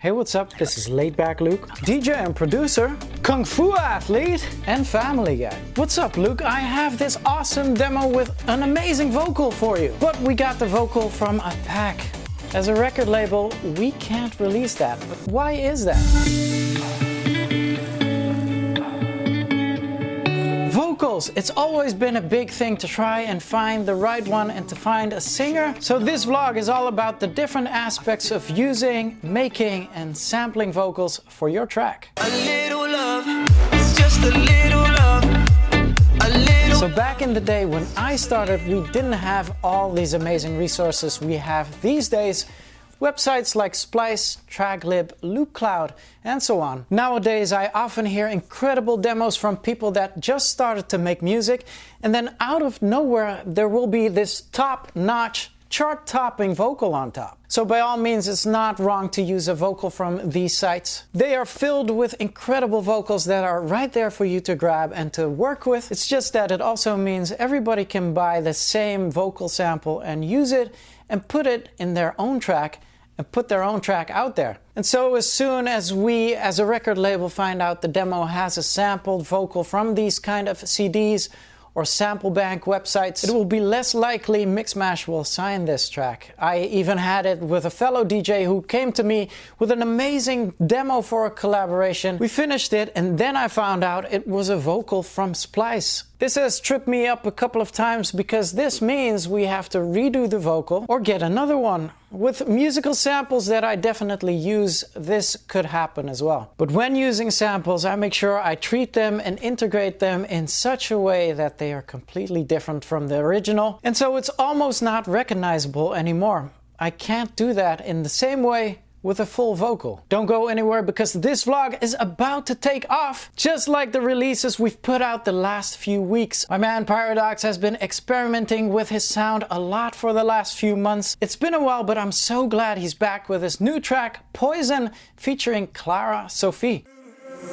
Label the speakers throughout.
Speaker 1: Hey, what's up? This is Laidback Luke, DJ and producer, Kung Fu athlete, and family guy. What's up, Luke? I have this awesome demo with an amazing vocal for you. But we got the vocal from a pack. As a record label, we can't release that. But why is that? Vocals. It's always been a big thing to try and find the right one and to find a singer. So this vlog is all about the different aspects of using, making and sampling vocals for your track.
Speaker 2: A little love, it's just a little love. A little.
Speaker 1: So back in the day when I started, we didn't have all these amazing resources we have these days. Websites like Splice, Tracklib, LoopCloud, and so on. Nowadays, I often hear incredible demos from people that just started to make music, and then out of nowhere, there will be this top-notch, chart-topping vocal on top. So by all means, it's not wrong to use a vocal from these sites. They are filled with incredible vocals that are right there for you to grab and to work with. It's just that it also means everybody can buy the same vocal sample and use it and put it in their own track and put their own track out there. And so as soon as we as a record label find out the demo has a sampled vocal from these kind of CDs or sample bank websites, it will be less likely Mixmash will sign this track. I even had it with a fellow DJ who came to me with an amazing demo for a collaboration. We finished it and then I found out it was a vocal from Splice. This has tripped me up a couple of times because this means we have to redo the vocal or get another one. With musical samples that I definitely use, this could happen as well. But when using samples, I make sure I treat them and integrate them in such a way that they are completely different from the original. And so it's almost not recognizable anymore. I can't do that in the same way with a full vocal. Don't go anywhere because this vlog is about to take off, just like the releases we've put out the last few weeks. My man Paradox has been experimenting with his sound a lot for the last few months. It's been a while, but I'm so glad he's back with his new track, Poison, featuring Clara Sophie.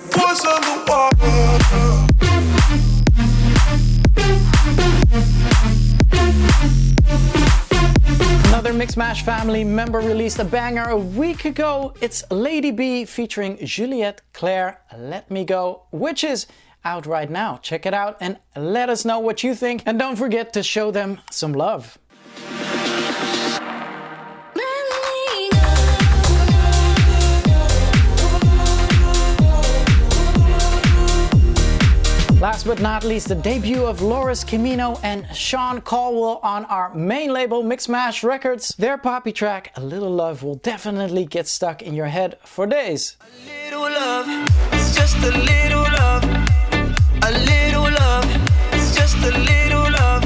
Speaker 2: Poison the water.
Speaker 1: Another Mixmash family member released a banger a week ago. It's Lady B featuring Juliette Claire, Let Me Go, which is out right now. Check it out and let us know what you think. And don't forget to show them some love. Last but not least, the debut of Loris Camino and Sean Caldwell on our main label, Mixmash Records. Their poppy track, A Little Love, will definitely get stuck in your head for days.
Speaker 2: A little love, it's just a little love. A little love, it's just a little love.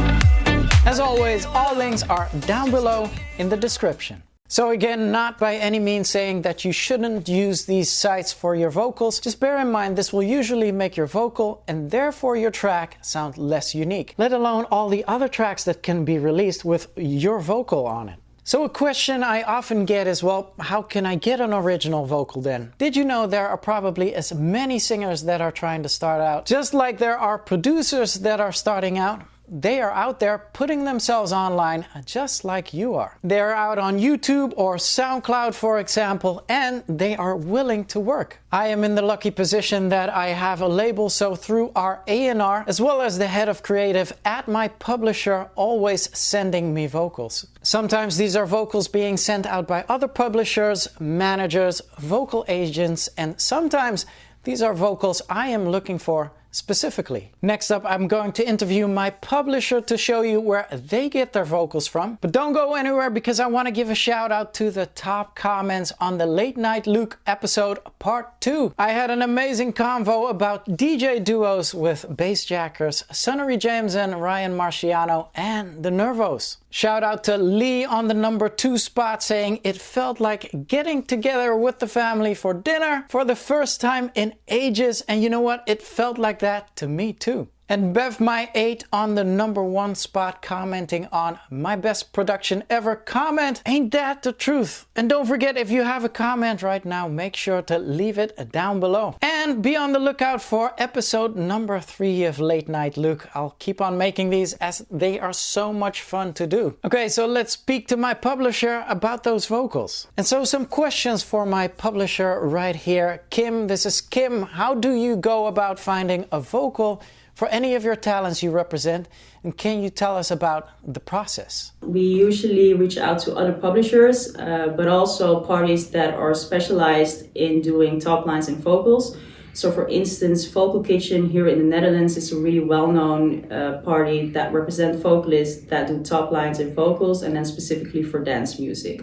Speaker 1: As always, all links are down below in the description. So again, not by any means saying that you shouldn't use these sites for your vocals. Just bear in mind this will usually make your vocal and therefore your track sound less unique, let alone all the other tracks that can be released with your vocal on it. So a question I often get is, well, how can I get an original vocal then? Did you know there are probably as many singers that are trying to start out, just like there are producers that are starting out? They are out there putting themselves online just like you are. They're out on YouTube or SoundCloud, for example, and they are willing to work. I am in the lucky position that I have a label, so through our A&R, as well as the head of creative at my publisher, always sending me vocals. Sometimes these are vocals being sent out by other publishers, managers, vocal agents, and sometimes these are vocals I am looking for specifically. Next up, I'm going to interview my publisher to show you where they get their vocals from. But don't go anywhere because I want to give a shout out to the top comments on the Late Night Luke episode part 2. I had an amazing convo about DJ duos with bassjackers Sonnery James and Ryan Marciano and the Nervos. Shout out to Lee on the number 2 spot saying it felt like getting together with the family for dinner for the first time in ages, and you know what? It felt like that to me too. And Bev My 8 on the #1 spot, commenting on my best production ever comment. Ain't that the truth? And don't forget, if you have a comment right now, make sure to leave it down below. And be on the lookout for episode #3 of Late Night Luke. I'll keep on making these as they are so much fun to do. Okay, so let's speak to my publisher about those vocals. And so some questions for my publisher right here. Kim, this is Kim. How do you go about finding a vocal for any of your talents you represent, and can you tell us about the process?
Speaker 3: We usually reach out to other publishers, but also parties that are specialized in doing top lines and vocals. So for instance, Vocal Kitchen here in the Netherlands is a really well-known party that represent vocalists that do top lines and vocals, and then specifically for dance music.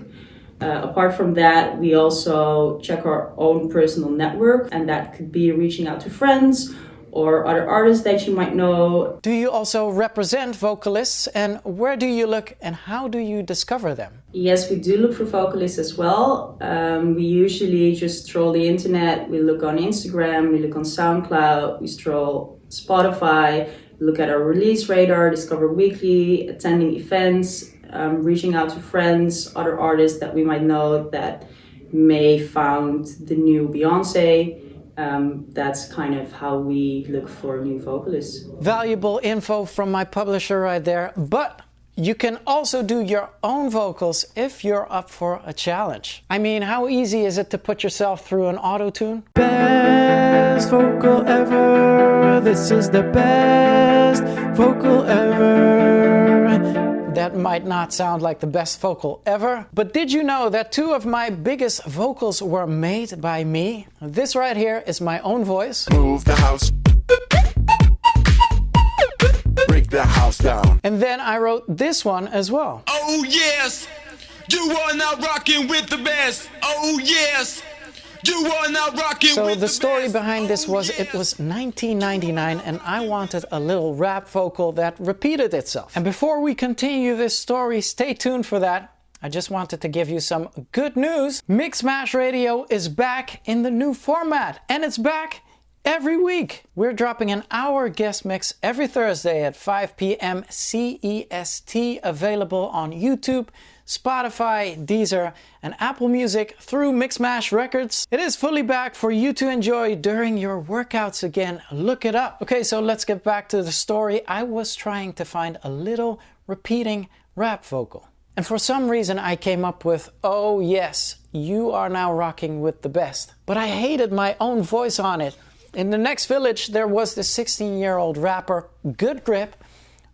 Speaker 3: Apart from that, we also check our own personal network, and that could be reaching out to friends or other artists that you might know.
Speaker 1: Do you also represent vocalists, and where do you look and how do you discover them?
Speaker 3: Yes, we do look for vocalists as well. We usually just stroll the internet. We look on Instagram, we look on SoundCloud, we stroll Spotify, look at our release radar, Discover Weekly, attending events, reaching out to friends, other artists that we might know that may found the new Beyonce. That's kind of how we look for new vocalists.
Speaker 1: Valuable info from my publisher right there, but you can also do your own vocals if you're up for a challenge. I mean, how easy is it to put yourself through an auto-tune? Best vocal ever, this is the best vocal ever. That might not sound like the best vocal ever, but did you know that 2 of my biggest vocals were made by me? This right here is my own voice.
Speaker 4: Move the house. Break the house down.
Speaker 1: And then I wrote this one as well.
Speaker 2: Oh yes, you are now rocking with the best. Oh yes, you are now rocking
Speaker 1: So
Speaker 2: with
Speaker 1: the story
Speaker 2: best.
Speaker 1: behind this was, it was 1999 and I wanted a little rap vocal that repeated itself. And before we continue this story, stay tuned for that. I just wanted to give you some good news. Mixmash Radio is back in the new format, and it's back every week. We're dropping an hour guest mix every Thursday at 5 p.m. CEST, available on YouTube, Spotify, Deezer, and Apple Music through Mixmash Records. It is fully back for you to enjoy during your workouts again. Look it up. Okay, so let's get back to the story. I was trying to find a little repeating rap vocal. And for some reason I came up with, oh yes, you are now rocking with the best. But I hated my own voice on it. In the next village, there was this 16-year-old rapper, Good Grip,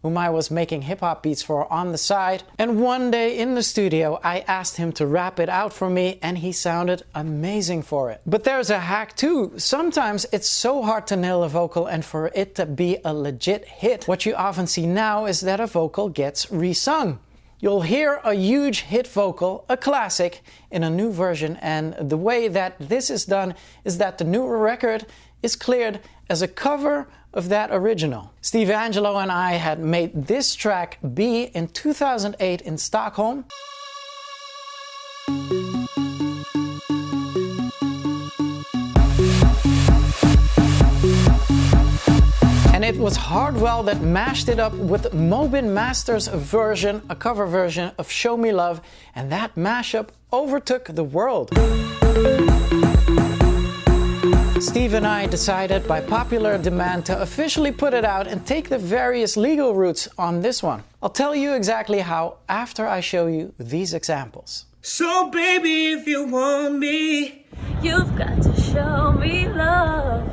Speaker 1: whom I was making hip-hop beats for on the side. And one day in the studio, I asked him to rap it out for me, and he sounded amazing for it. But there's a hack too. Sometimes it's so hard to nail a vocal and for it to be a legit hit. What you often see now is that a vocal gets resung. You'll hear a huge hit vocal, a classic, in a new version, and the way that this is done is that the new record is cleared as a cover of that original. Steve Angelo and I had made this track B in 2008 in Stockholm. And it was Hardwell that mashed it up with Mobin Masters' version, a cover version of Show Me Love, and that mashup overtook the world. Steve and I decided by popular demand to officially put it out and take the various legal routes on this one. I'll tell you exactly how after I show you these examples.
Speaker 5: So baby, if you want me,
Speaker 6: You've got to show me love.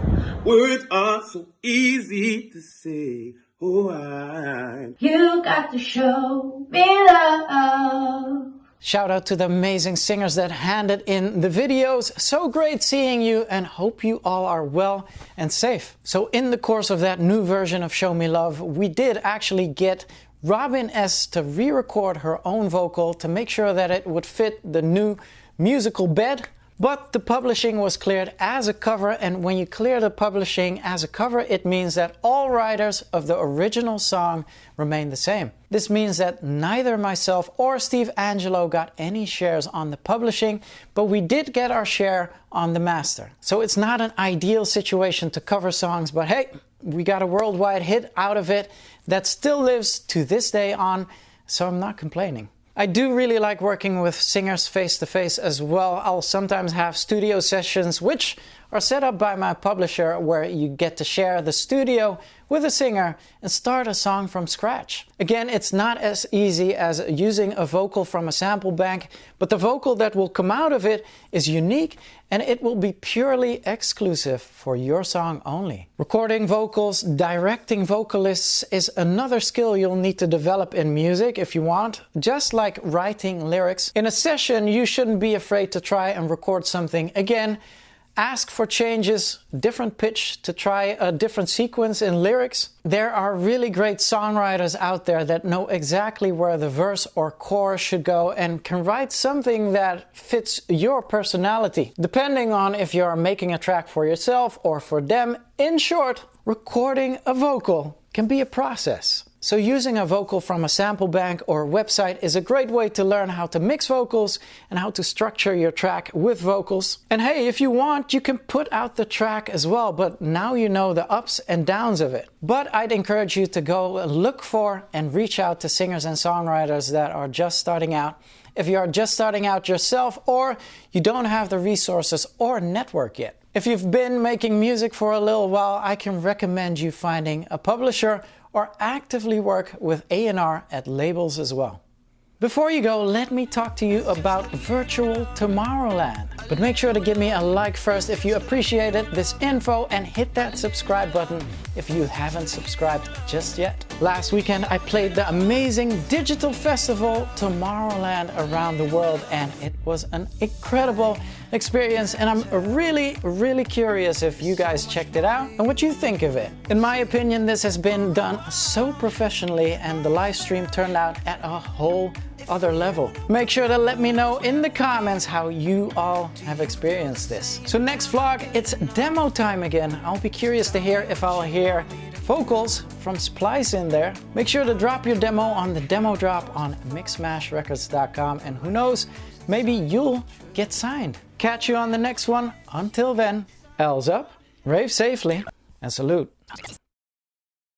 Speaker 5: words are so easy to say. Oh,
Speaker 6: You got to show me love.
Speaker 1: Shout out to the amazing singers that handed in the videos. So great seeing you, and hope you all are well and safe. So in the course of that new version of Show Me Love, we did actually get Robin S. to re-record her own vocal to make sure that it would fit the new musical bed. But the publishing was cleared as a cover, and when you clear the publishing as a cover, it means that all writers of the original song remain the same. This means that neither myself or Steve Angelo got any shares on the publishing, but we did get our share on the master. So it's not an ideal situation to cover songs, but hey, We got a worldwide hit out of it that still lives to this day on, so I'm not complaining. I do really like working with singers face to face as well. I'll sometimes have studio sessions which are set up by my publisher where you get to share the studio with a singer and start a song from scratch. Again, it's not as easy as using a vocal from a sample bank, but the vocal that will come out of it is unique and it will be purely exclusive for your song only. Recording vocals, directing vocalists is another skill you'll need to develop in music if you want, just like writing lyrics. In a session, you shouldn't be afraid to try and record something again. Ask for changes, different pitch, to try a different sequence in lyrics. There are really great songwriters out there that know exactly where the verse or chorus should go and can write something that fits your personality, depending on if you're making a track for yourself or for them. In short, recording a vocal can be a process. So using a vocal from a sample bank or website is a great way to learn how to mix vocals and how to structure your track with vocals. And hey, if you want, you can put out the track as well, but now you know the ups and downs of it. But I'd encourage you to go look for and reach out to singers and songwriters that are just starting out. If you are just starting out yourself or you don't have the resources or network yet. If you've been making music for a little while, I can recommend you finding a publisher or actively work with A&R at labels as well. Before you go, let me talk to you about Virtual Tomorrowland. But make sure to give me a like first if you appreciated this info and hit that subscribe button if you haven't subscribed just yet. Last weekend I played the amazing digital festival Tomorrowland around the world and it was an incredible experience and I'm really curious if you guys checked it out and what you think of it. In my opinion, this has been done so professionally and the live stream turned out at a whole other level. Make sure to let me know in the comments how you all have experienced this. So next vlog, it's demo time again. I'll be curious to hear if I'll hear vocals from Splice in there. Make sure to drop your demo on the demo drop on mixmashrecords.com and who knows, maybe you'll get signed. Catch you on the next one. Until then, L's up, rave safely, and salute.